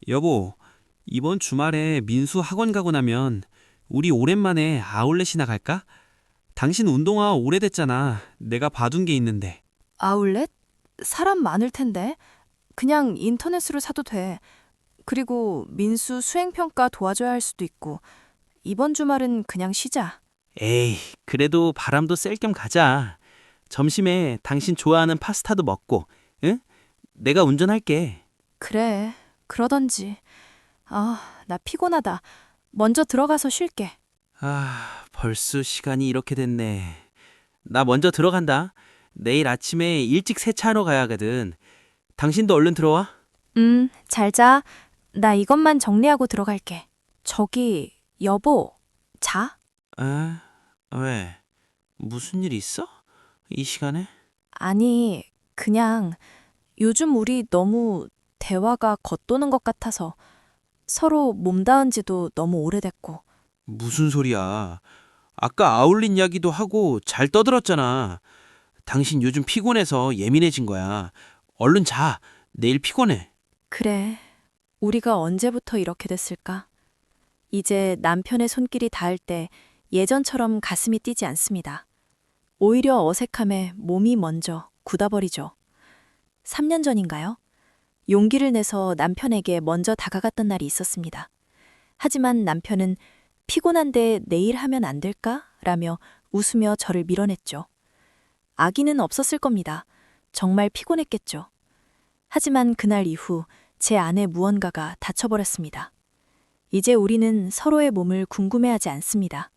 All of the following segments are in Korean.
여보, 이번 주말에 민수 학원 가고 나면 우리 오랜만에 아울렛이나 갈까? 당신 운동화 오래됐잖아. 내가 봐둔 게 있는데. 아울렛? 사람 많을 텐데. 그냥 인터넷으로 사도 돼. 그리고 민수 수행평가 도와줘야 할 수도 있고. 이번 주말은 그냥 쉬자. 에이, 그래도 바람도 쐴 겸 가자. 점심에 당신 좋아하는 파스타도 먹고, 응? 내가 운전할게. 그래, 그러던지. 나 피곤하다. 먼저 들어가서 쉴게. 아, 벌써 시간이 이렇게 됐네. 나 먼저 들어간다. 내일 아침에 일찍 세차하러 가야 하거든. 당신도 얼른 들어와. 잘 자. 나 이것만 정리하고 들어갈게. 저기, 여보, 자? 아, 왜? 무슨 일 있어? 이 시간에? 아니, 그냥 요즘 우리 너무 대화가 겉도는 것 같아서 서로 몸닿은 지도 너무 오래됐고. 무슨 소리야? 아까 아울렛 이야기도 하고 잘 떠들었잖아. 당신 요즘 피곤해서 예민해진 거야. 얼른 자. 내일 피곤해. 그래, 우리가 언제부터 이렇게 됐을까? 이제 남편의 손길이 닿을 때 예전처럼 가슴이 뛰지 않습니다. 오히려 어색함에 몸이 먼저 굳어버리죠. 3년 전인가요? 용기를 내서 남편에게 먼저 다가갔던 날이 있었습니다. 하지만 남편은 피곤한데 내일 하면 안 될까? 라며 웃으며 저를 밀어냈죠. 아기는 없었을 겁니다. 정말 피곤했겠죠. 하지만 그날 이후 제 안에 무언가가 닫혀버렸습니다. 이제 우리는 서로의 몸을 궁금해하지 않습니다.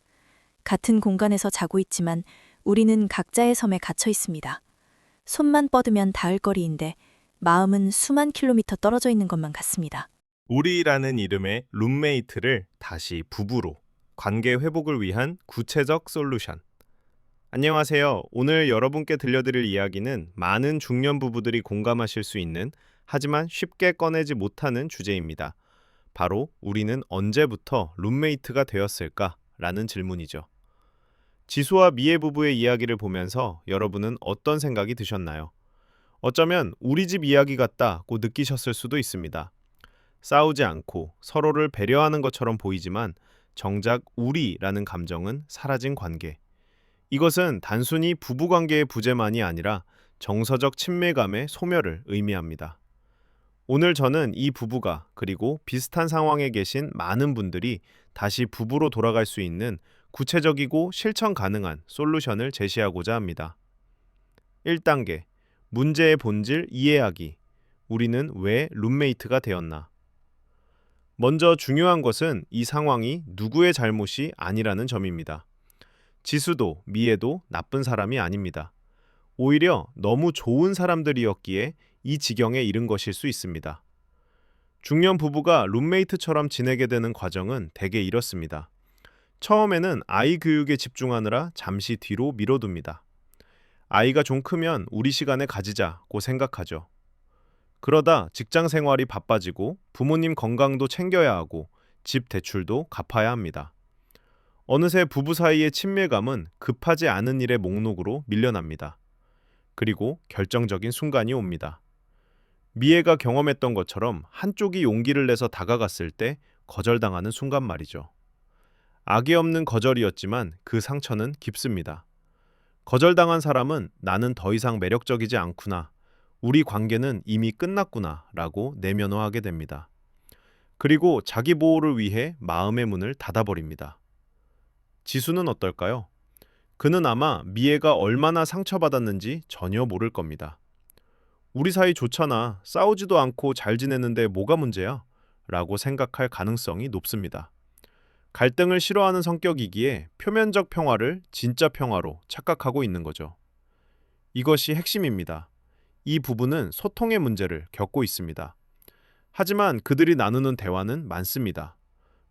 같은 공간에서 자고 있지만 우리는 각자의 섬에 갇혀 있습니다. 손만 뻗으면 닿을 거리인데 마음은 수만 킬로미터 떨어져 있는 것만 같습니다. 우리라는 이름의 룸메이트를 다시 부부로, 관계 회복을 위한 구체적 솔루션. 안녕하세요. 오늘 여러분께 들려드릴 이야기는 많은 중년 부부들이 공감하실 수 있는, 하지만 쉽게 꺼내지 못하는 주제입니다. 바로 우리는 언제부터 룸메이트가 되었을까? 라는 질문이죠. 지수와 미애 부부의 이야기를 보면서 여러분은 어떤 생각이 드셨나요? 어쩌면 우리 집 이야기 같다고 느끼셨을 수도 있습니다. 싸우지 않고 서로를 배려하는 것처럼 보이지만 정작 우리라는 감정은 사라진 관계. 이것은 단순히 부부관계의 부재만이 아니라 정서적 친밀감의 소멸을 의미합니다. 오늘 저는 이 부부가, 그리고 비슷한 상황에 계신 많은 분들이 다시 부부로 돌아갈 수 있는 구체적이고 실천 가능한 솔루션을 제시하고자 합니다. 1단계, 문제의 본질 이해하기. 우리는 왜 룸메이트가 되었나? 먼저 중요한 것은 이 상황이 누구의 잘못이 아니라는 점입니다. 지수도 미애도 나쁜 사람이 아닙니다. 오히려 너무 좋은 사람들이었기에 이 지경에 이른 것일 수 있습니다. 중년 부부가 룸메이트처럼 지내게 되는 과정은 대개 이렇습니다. 처음에는 아이 교육에 집중하느라 잠시 뒤로 미뤄둡니다. 아이가 좀 크면 우리 시간에 가지자고 생각하죠. 그러다 직장 생활이 바빠지고 부모님 건강도 챙겨야 하고 집 대출도 갚아야 합니다. 어느새 부부 사이의 친밀감은 급하지 않은 일의 목록으로 밀려납니다. 그리고 결정적인 순간이 옵니다. 미애가 경험했던 것처럼 한쪽이 용기를 내서 다가갔을 때 거절당하는 순간 말이죠. 악의 없는 거절이었지만 그 상처는 깊습니다. 거절당한 사람은 나는 더 이상 매력적이지 않구나, 우리 관계는 이미 끝났구나 라고 내면화하게 됩니다. 그리고 자기 보호를 위해 마음의 문을 닫아버립니다. 지수는 어떨까요? 그는 아마 미애가 얼마나 상처받았는지 전혀 모를 겁니다. 우리 사이 좋잖아. 싸우지도 않고 잘 지내는데 뭐가 문제야? 라고 생각할 가능성이 높습니다. 갈등을 싫어하는 성격이기에 표면적 평화를 진짜 평화로 착각하고 있는 거죠. 이것이 핵심입니다. 이 부부는 소통의 문제를 겪고 있습니다. 하지만 그들이 나누는 대화는 많습니다.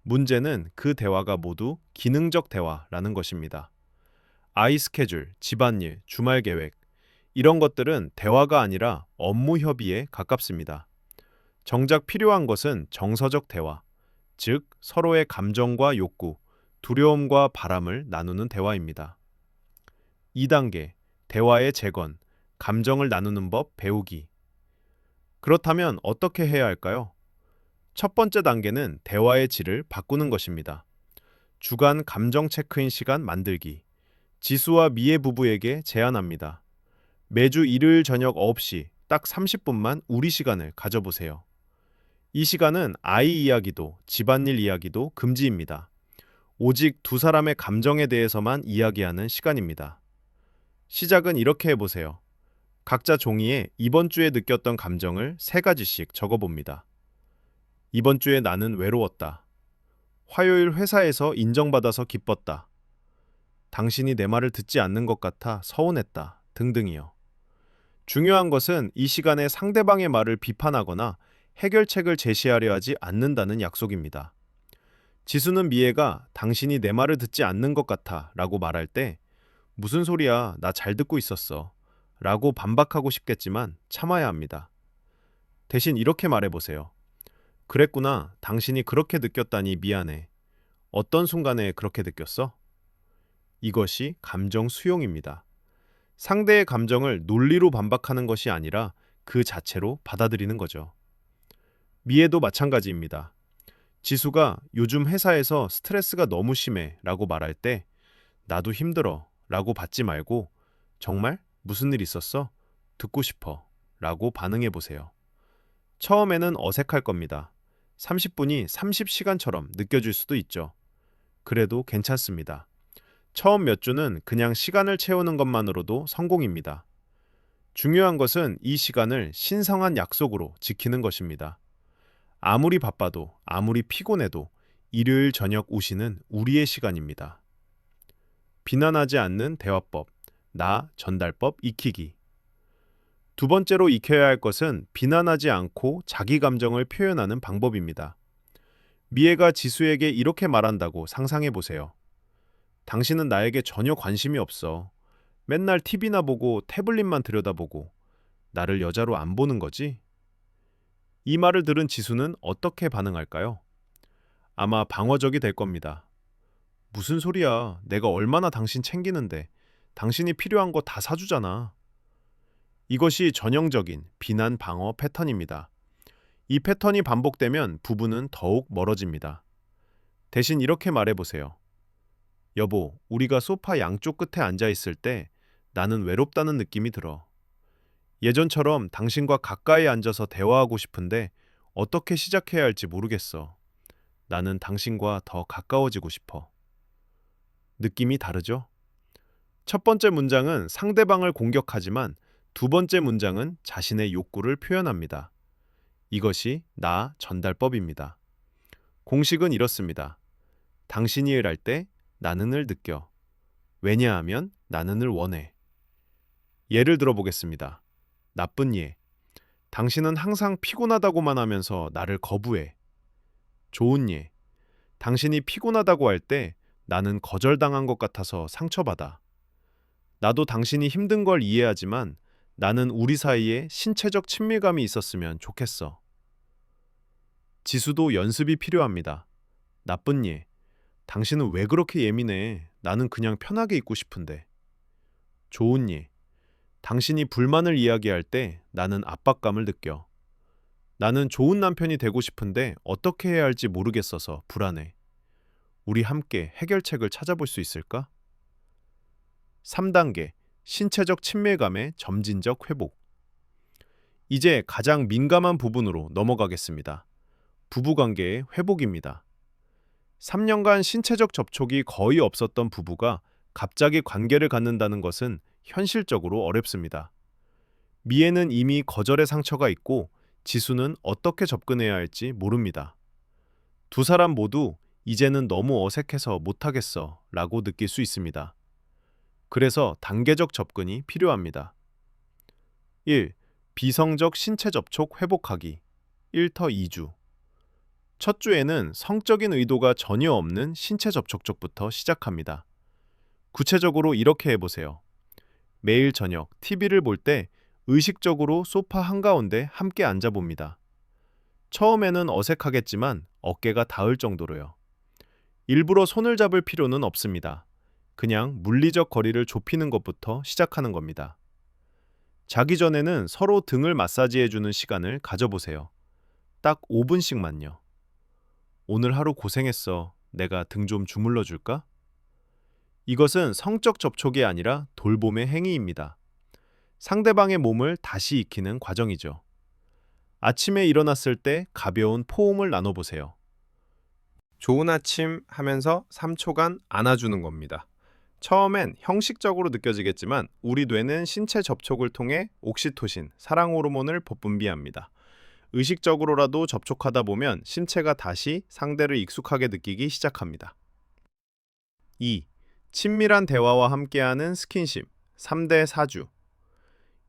문제는 그 대화가 모두 기능적 대화라는 것입니다. 아이 스케줄, 집안일, 주말 계획, 이런 것들은 대화가 아니라 업무 협의에 가깝습니다. 정작 필요한 것은 정서적 대화, 즉 서로의 감정과 욕구, 두려움과 바람을 나누는 대화입니다. 2단계, 대화의 재건, 감정을 나누는 법 배우기. 그렇다면 어떻게 해야 할까요? 첫 번째 단계는 대화의 질을 바꾸는 것입니다. 주간 감정 체크인 시간 만들기. 지수와 미애 부부에게 제안합니다. 매주 일요일 저녁 9시 딱 30분만 우리 시간을 가져보세요. 이 시간은 아이 이야기도 집안일 이야기도 금지입니다. 오직 두 사람의 감정에 대해서만 이야기하는 시간입니다. 시작은 이렇게 해보세요. 각자 종이에 이번 주에 느꼈던 감정을 3가지씩 적어봅니다. 이번 주에 나는 외로웠다. 화요일 회사에서 인정받아서 기뻤다. 당신이 내 말을 듣지 않는 것 같아 서운했다. 등등이요. 중요한 것은 이 시간에 상대방의 말을 비판하거나 해결책을 제시하려 하지 않는다는 약속입니다. 지수는 미애가 당신이 내 말을 듣지 않는 것 같아 라고 말할 때 무슨 소리야, 나 잘 듣고 있었어 라고 반박하고 싶겠지만 참아야 합니다. 대신 이렇게 말해보세요. 그랬구나, 당신이 그렇게 느꼈다니 미안해. 어떤 순간에 그렇게 느꼈어? 이것이 감정 수용입니다. 상대의 감정을 논리로 반박하는 것이 아니라 그 자체로 받아들이는 거죠. 미애도 마찬가지입니다. 지수가 요즘 회사에서 스트레스가 너무 심해 라고 말할 때 나도 힘들어 라고 받지 말고 정말? 무슨 일 있었어? 듣고 싶어 라고 반응해 보세요. 처음에는 어색할 겁니다. 30분이 30시간처럼 느껴질 수도 있죠. 그래도 괜찮습니다. 처음 몇 주는 그냥 시간을 채우는 것만으로도 성공입니다. 중요한 것은 이 시간을 신성한 약속으로 지키는 것입니다. 아무리 바빠도 아무리 피곤해도 일요일 저녁 우시는 우리의 시간입니다. 비난하지 않는 대화법, 나 전달법 익히기. 두 번째로 익혀야 할 것은 비난하지 않고 자기 감정을 표현하는 방법입니다. 미애가 지수에게 이렇게 말한다고 상상해 보세요. 당신은 나에게 전혀 관심이 없어. 맨날 TV나 보고 태블릿만 들여다보고 나를 여자로 안 보는 거지? 이 말을 들은 지수는 어떻게 반응할까요? 아마 방어적이 될 겁니다. 무슨 소리야? 내가 얼마나 당신 챙기는데. 당신이 필요한 거 다 사주잖아. 이것이 전형적인 비난 방어 패턴입니다. 이 패턴이 반복되면 부부는 더욱 멀어집니다. 대신 이렇게 말해보세요. 여보, 우리가 소파 양쪽 끝에 앉아 있을 때 나는 외롭다는 느낌이 들어. 예전처럼 당신과 가까이 앉아서 대화하고 싶은데 어떻게 시작해야 할지 모르겠어. 나는 당신과 더 가까워지고 싶어. 느낌이 다르죠? 첫 번째 문장은 상대방을 공격하지만 두 번째 문장은 자신의 욕구를 표현합니다. 이것이 나 전달법입니다. 공식은 이렇습니다. 당신이 일할 때 나는을 느껴. 왜냐하면 나는을 원해. 예를 들어보겠습니다. 나쁜 예. 당신은 항상 피곤하다고만 하면서 나를 거부해. 좋은 예. 당신이 피곤하다고 할 때 나는 거절당한 것 같아서 상처받아. 나도 당신이 힘든 걸 이해하지만 나는 우리 사이에 신체적 친밀감이 있었으면 좋겠어. 지수도 연습이 필요합니다. 나쁜 예. 당신은 왜 그렇게 예민해? 나는 그냥 편하게 있고 싶은데. 좋은 예. 당신이 불만을 이야기할 때 나는 압박감을 느껴. 나는 좋은 남편이 되고 싶은데 어떻게 해야 할지 모르겠어서 불안해. 우리 함께 해결책을 찾아볼 수 있을까? 3단계. 신체적 친밀감의 점진적 회복. 이제 가장 민감한 부분으로 넘어가겠습니다. 부부관계의 회복입니다. 3년간 신체적 접촉이 거의 없었던 부부가 갑자기 관계를 갖는다는 것은 현실적으로 어렵습니다. 미애는 이미 거절의 상처가 있고 지수는 어떻게 접근해야 할지 모릅니다. 두 사람 모두 이제는 너무 어색해서 못하겠어 라고 느낄 수 있습니다. 그래서 단계적 접근이 필요합니다. 1. 비성적 신체 접촉 회복하기 1터 2주. 첫 주에는 성적인 의도가 전혀 없는 신체 접촉부터 시작합니다. 구체적으로 이렇게 해보세요. 매일 저녁 TV를 볼 때 의식적으로 소파 한가운데 함께 앉아봅니다. 처음에는 어색하겠지만 어깨가 닿을 정도로요. 일부러 손을 잡을 필요는 없습니다. 그냥 물리적 거리를 좁히는 것부터 시작하는 겁니다. 자기 전에는 서로 등을 마사지해주는 시간을 가져보세요. 딱 5분씩만요. 오늘 하루 고생했어. 내가 등 좀 주물러 줄까? 이것은 성적 접촉이 아니라 돌봄의 행위입니다. 상대방의 몸을 다시 익히는 과정이죠. 아침에 일어났을 때 가벼운 포옹을 나눠보세요. 좋은 아침 하면서 3초간 안아주는 겁니다. 처음엔 형식적으로 느껴지겠지만 우리 뇌는 신체 접촉을 통해 옥시토신, 사랑 호르몬을 분비합니다. 의식적으로라도 접촉하다 보면 신체가 다시 상대를 익숙하게 느끼기 시작합니다. 2. 친밀한 대화와 함께하는 스킨십 3대 4주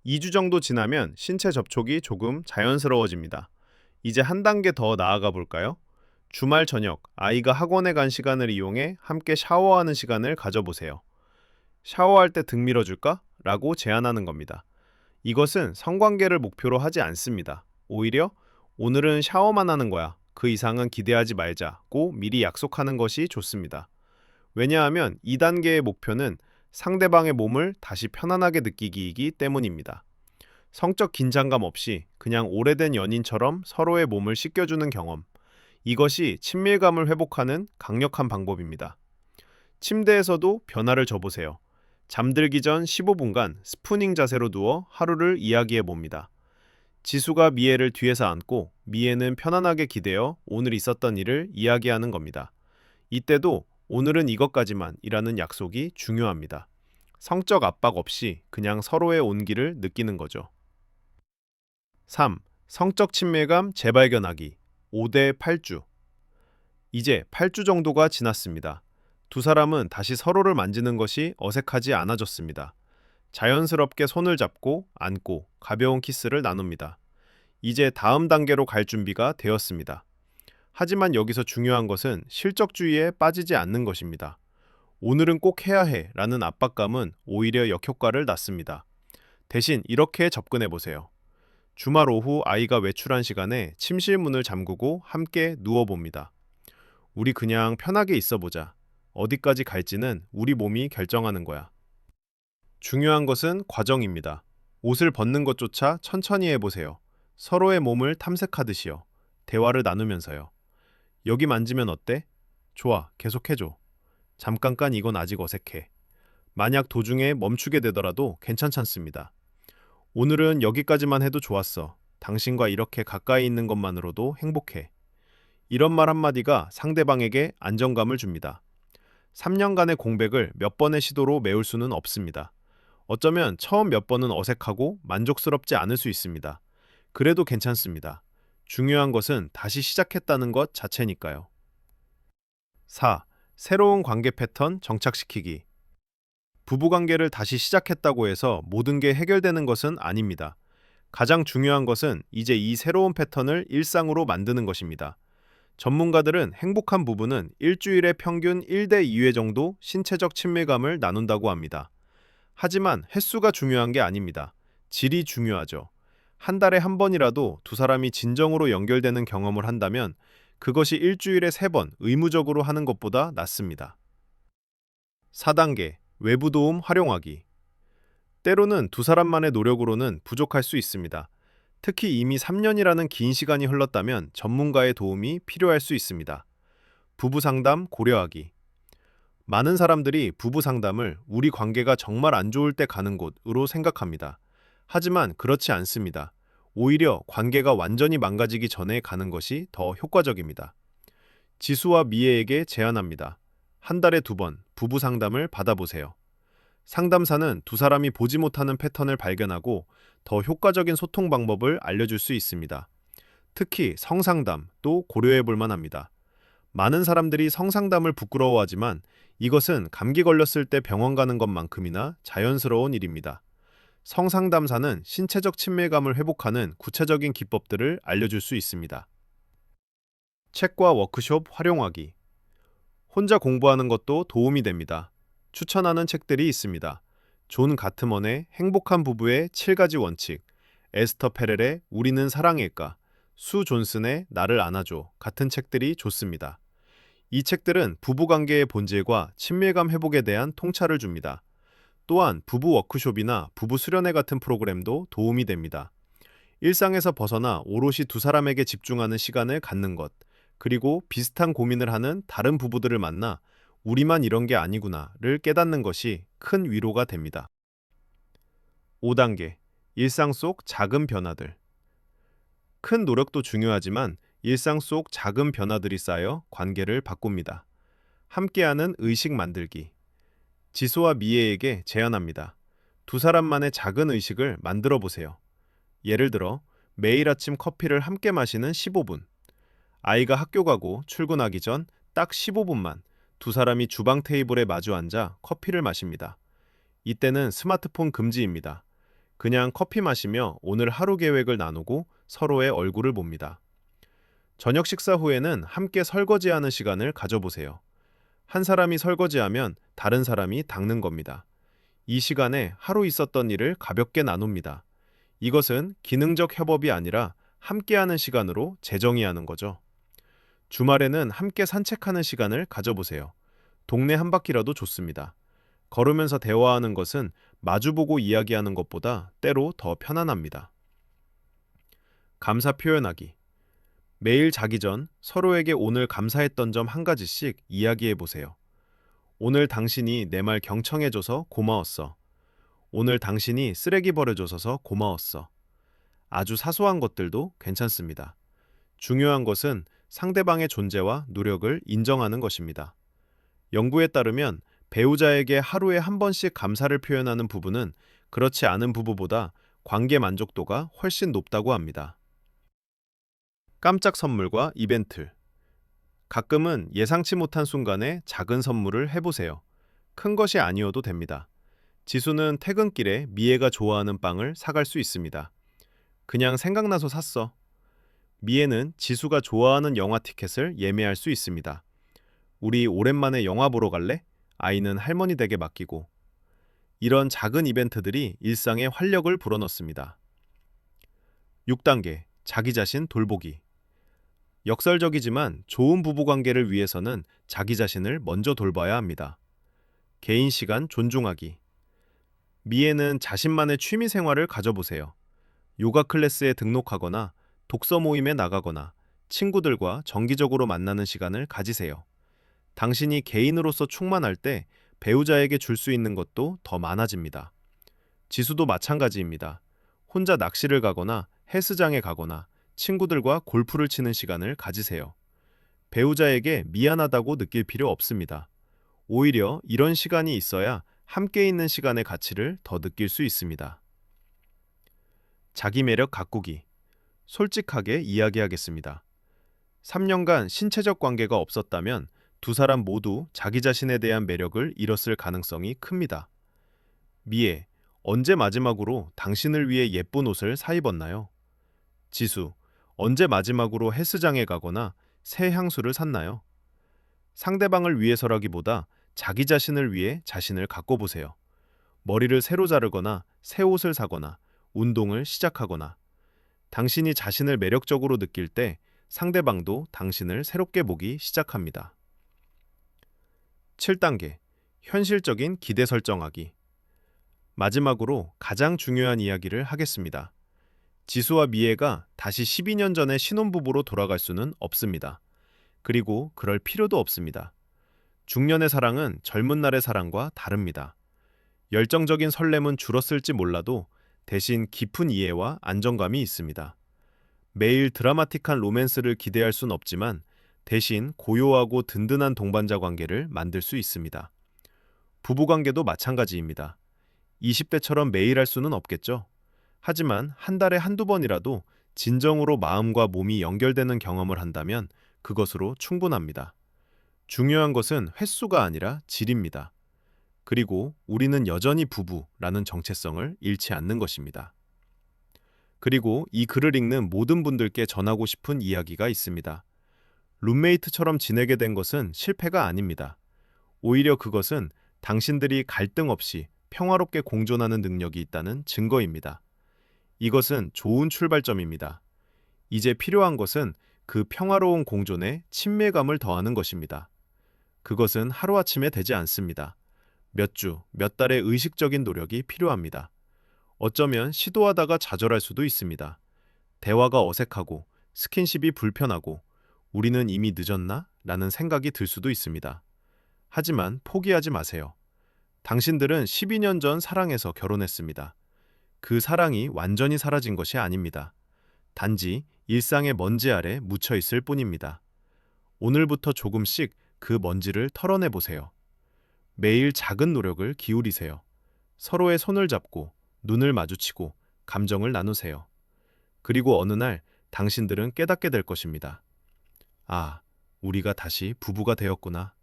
2주 정도 지나면 신체 접촉이 조금 자연스러워집니다. 이제 한 단계 더 나아가 볼까요? 주말 저녁 아이가 학원에 간 시간을 이용해 함께 샤워하는 시간을 가져보세요. 샤워할 때 등 밀어줄까? 라고 제안하는 겁니다. 이것은 성관계를 목표로 하지 않습니다. 오히려 오늘은 샤워만 하는 거야. 그 이상은 기대하지 말자고 미리 약속하는 것이 좋습니다. 왜냐하면 2단계의 목표는 상대방의 몸을 다시 편안하게 느끼기이기 때문입니다. 성적 긴장감 없이 그냥 오래된 연인처럼 서로의 몸을 씻겨주는 경험. 이것이 친밀감을 회복하는 강력한 방법입니다. 침대에서도 변화를 줘보세요. 잠들기 전 15분간 스푸닝 자세로 누워 하루를 이야기해 봅니다. 지수가 미애를 뒤에서 안고 미애는 편안하게 기대어 오늘 있었던 일을 이야기하는 겁니다. 이때도 오늘은 이것까지만 이라는 약속이 중요합니다. 성적 압박 없이 그냥 서로의 온기를 느끼는 거죠. 3. 성적 친밀감 재발견하기 5대 8주 이제 8주 정도가 지났습니다. 두 사람은 다시 서로를 만지는 것이 어색하지 않아졌습니다. 자연스럽게 손을 잡고 안고 가벼운 키스를 나눕니다. 이제 다음 단계로 갈 준비가 되었습니다. 하지만 여기서 중요한 것은 실적주의에 빠지지 않는 것입니다. 오늘은 꼭 해야 해 라는 압박감은 오히려 역효과를 낳습니다. 대신 이렇게 접근해 보세요. 주말 오후 아이가 외출한 시간에 침실 문을 잠그고 함께 누워봅니다. 우리 그냥 편하게 있어보자. 어디까지 갈지는 우리 몸이 결정하는 거야. 중요한 것은 과정입니다. 옷을 벗는 것조차 천천히 해보세요. 서로의 몸을 탐색하듯이요. 대화를 나누면서요. 여기 만지면 어때? 좋아, 계속해줘. 잠깐 이건 아직 어색해. 만약 도중에 멈추게 되더라도 괜찮잖습니다. 오늘은 여기까지만 해도 좋았어. 당신과 이렇게 가까이 있는 것만으로도 행복해. 이런 말 한마디가 상대방에게 안정감을 줍니다. 3년간의 공백을 몇 번의 시도로 메울 수는 없습니다. 어쩌면 처음 몇 번은 어색하고 만족스럽지 않을 수 있습니다. 그래도 괜찮습니다. 중요한 것은 다시 시작했다는 것 자체니까요. 4. 새로운 관계 패턴 정착시키기. 부부관계를 다시 시작했다고 해서 모든 게 해결되는 것은 아닙니다. 가장 중요한 것은 이제 이 새로운 패턴을 일상으로 만드는 것입니다. 전문가들은 행복한 부부는 일주일에 평균 1대 2회 정도 신체적 친밀감을 나눈다고 합니다. 하지만 횟수가 중요한 게 아닙니다. 질이 중요하죠. 한 달에 한 번이라도 두 사람이 진정으로 연결되는 경험을 한다면 그것이 일주일에 3번 의무적으로 하는 것보다 낫습니다. 4단계 외부 도움 활용하기. 때로는 두 사람만의 노력으로는 부족할 수 있습니다. 특히 이미 3년이라는 긴 시간이 흘렀다면 전문가의 도움이 필요할 수 있습니다. 부부 상담 고려하기. 많은 사람들이 부부 상담을 우리 관계가 정말 안 좋을 때 가는 곳으로 생각합니다. 하지만 그렇지 않습니다. 오히려 관계가 완전히 망가지기 전에 가는 것이 더 효과적입니다. 지수와 미애에게 제안합니다. 한 달에 2번 부부 상담을 받아보세요. 상담사는 두 사람이 보지 못하는 패턴을 발견하고 더 효과적인 소통 방법을 알려줄 수 있습니다. 특히 성상담도 고려해 볼 만합니다. 많은 사람들이 성상담을 부끄러워하지만 이것은 감기 걸렸을 때 병원 가는 것만큼이나 자연스러운 일입니다. 성상담사는 신체적 친밀감을 회복하는 구체적인 기법들을 알려줄 수 있습니다. 책과 워크숍 활용하기. 혼자 공부하는 것도 도움이 됩니다. 추천하는 책들이 있습니다. 존 가트먼의 행복한 부부의 7가지 원칙, 에스터 페렐의 우리는 사랑일까, 수 존슨의 나를 안아줘 같은 책들이 좋습니다. 이 책들은 부부관계의 본질과 친밀감 회복에 대한 통찰을 줍니다. 또한 부부 워크숍이나 부부 수련회 같은 프로그램도 도움이 됩니다. 일상에서 벗어나 오롯이 두 사람에게 집중하는 시간을 갖는 것, 그리고 비슷한 고민을 하는 다른 부부들을 만나 우리만 이런 게 아니구나를 깨닫는 것이 큰 위로가 됩니다. 5단계. 일상 속 작은 변화들. 큰 노력도 중요하지만 일상 속 작은 변화들이 쌓여 관계를 바꿉니다. 함께하는 의식 만들기. 지수와 미애에게 제안합니다. 두 사람만의 작은 의식을 만들어 보세요. 예를 들어, 매일 아침 커피를 함께 마시는 15분. 아이가 학교 가고 출근하기 전 딱 15분만 두 사람이 주방 테이블에 마주 앉아 커피를 마십니다. 이때는 스마트폰 금지입니다. 그냥 커피 마시며 오늘 하루 계획을 나누고 서로의 얼굴을 봅니다. 저녁 식사 후에는 함께 설거지하는 시간을 가져보세요. 한 사람이 설거지하면 다른 사람이 닦는 겁니다. 이 시간에 하루 있었던 일을 가볍게 나눕니다. 이것은 기능적 협업이 아니라 함께하는 시간으로 재정의하는 거죠. 주말에는 함께 산책하는 시간을 가져보세요. 동네 한 바퀴라도 좋습니다. 걸으면서 대화하는 것은 마주보고 이야기하는 것보다 때로 더 편안합니다. 감사 표현하기. 매일 자기 전 서로에게 오늘 감사했던 점 한 가지씩 이야기해 보세요. 오늘 당신이 내 말 경청해줘서 고마웠어. 오늘 당신이 쓰레기 버려줘서 고마웠어. 아주 사소한 것들도 괜찮습니다. 중요한 것은 상대방의 존재와 노력을 인정하는 것입니다. 연구에 따르면 배우자에게 하루에 한 번씩 감사를 표현하는 부부는 그렇지 않은 부부보다 관계 만족도가 훨씬 높다고 합니다. 깜짝 선물과 이벤트. 가끔은 예상치 못한 순간에 작은 선물을 해보세요. 큰 것이 아니어도 됩니다. 지수는 퇴근길에 미애가 좋아하는 빵을 사갈 수 있습니다. 그냥 생각나서 샀어. 미애는 지수가 좋아하는 영화 티켓을 예매할 수 있습니다. 우리 오랜만에 영화 보러 갈래? 아이는 할머니 댁에 맡기고. 이런 작은 이벤트들이 일상에 활력을 불어넣습니다. 6단계. 자기 자신 돌보기. 역설적이지만 좋은 부부관계를 위해서는 자기 자신을 먼저 돌봐야 합니다. 개인 시간 존중하기. 미애는 자신만의 취미 생활을 가져보세요. 요가 클래스에 등록하거나 독서 모임에 나가거나 친구들과 정기적으로 만나는 시간을 가지세요. 당신이 개인으로서 충만할 때 배우자에게 줄 수 있는 것도 더 많아집니다. 지수도 마찬가지입니다. 혼자 낚시를 가거나 헬스장에 가거나 친구들과 골프를 치는 시간을 가지세요. 배우자에게 미안하다고 느낄 필요 없습니다. 오히려 이런 시간이 있어야 함께 있는 시간의 가치를 더 느낄 수 있습니다. 자기 매력 가꾸기. 솔직하게 이야기하겠습니다. 3년간 신체적 관계가 없었다면 두 사람 모두 자기 자신에 대한 매력을 잃었을 가능성이 큽니다. 미애, 언제 마지막으로 당신을 위해 예쁜 옷을 사 입었나요? 지수, 언제 마지막으로 헬스장에 가거나 새 향수를 샀나요? 상대방을 위해서라기보다 자기 자신을 위해 자신을 가꿔보세요. 머리를 새로 자르거나 새 옷을 사거나 운동을 시작하거나. 당신이 자신을 매력적으로 느낄 때 상대방도 당신을 새롭게 보기 시작합니다. 7단계. 현실적인 기대 설정하기. 마지막으로 가장 중요한 이야기를 하겠습니다. 지수와 미애가 다시 12년 전의 신혼부부로 돌아갈 수는 없습니다. 그리고 그럴 필요도 없습니다. 중년의 사랑은 젊은 날의 사랑과 다릅니다. 열정적인 설렘은 줄었을지 몰라도 대신 깊은 이해와 안정감이 있습니다. 매일 드라마틱한 로맨스를 기대할 순 없지만 대신 고요하고 든든한 동반자 관계를 만들 수 있습니다. 부부관계도 마찬가지입니다. 20대처럼 매일 할 수는 없겠죠. 하지만 한 달에 한두 번이라도 진정으로 마음과 몸이 연결되는 경험을 한다면 그것으로 충분합니다. 중요한 것은 횟수가 아니라 질입니다. 그리고 우리는 여전히 부부라는 정체성을 잃지 않는 것입니다. 그리고 이 글을 읽는 모든 분들께 전하고 싶은 이야기가 있습니다. 룸메이트처럼 지내게 된 것은 실패가 아닙니다. 오히려 그것은 당신들이 갈등 없이 평화롭게 공존하는 능력이 있다는 증거입니다. 이것은 좋은 출발점입니다. 이제 필요한 것은 그 평화로운 공존에 친밀감을 더하는 것입니다. 그것은 하루아침에 되지 않습니다. 몇 주, 몇 달의 의식적인 노력이 필요합니다. 어쩌면 시도하다가 좌절할 수도 있습니다. 대화가 어색하고 스킨십이 불편하고 우리는 이미 늦었나? 라는 생각이 들 수도 있습니다. 하지만 포기하지 마세요. 당신들은 12년 전 사랑해서 결혼했습니다. 그 사랑이 완전히 사라진 것이 아닙니다. 단지 일상의 먼지 아래 묻혀 있을 뿐입니다. 오늘부터 조금씩 그 먼지를 털어내 보세요. 매일 작은 노력을 기울이세요. 서로의 손을 잡고 눈을 마주치고 감정을 나누세요. 그리고 어느 날 당신들은 깨닫게 될 것입니다. 아, 우리가 다시 부부가 되었구나.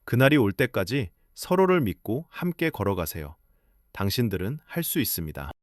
그날이 올 때까지 서로를 믿고 함께 걸어가세요. 당신들은 할 수 있습니다.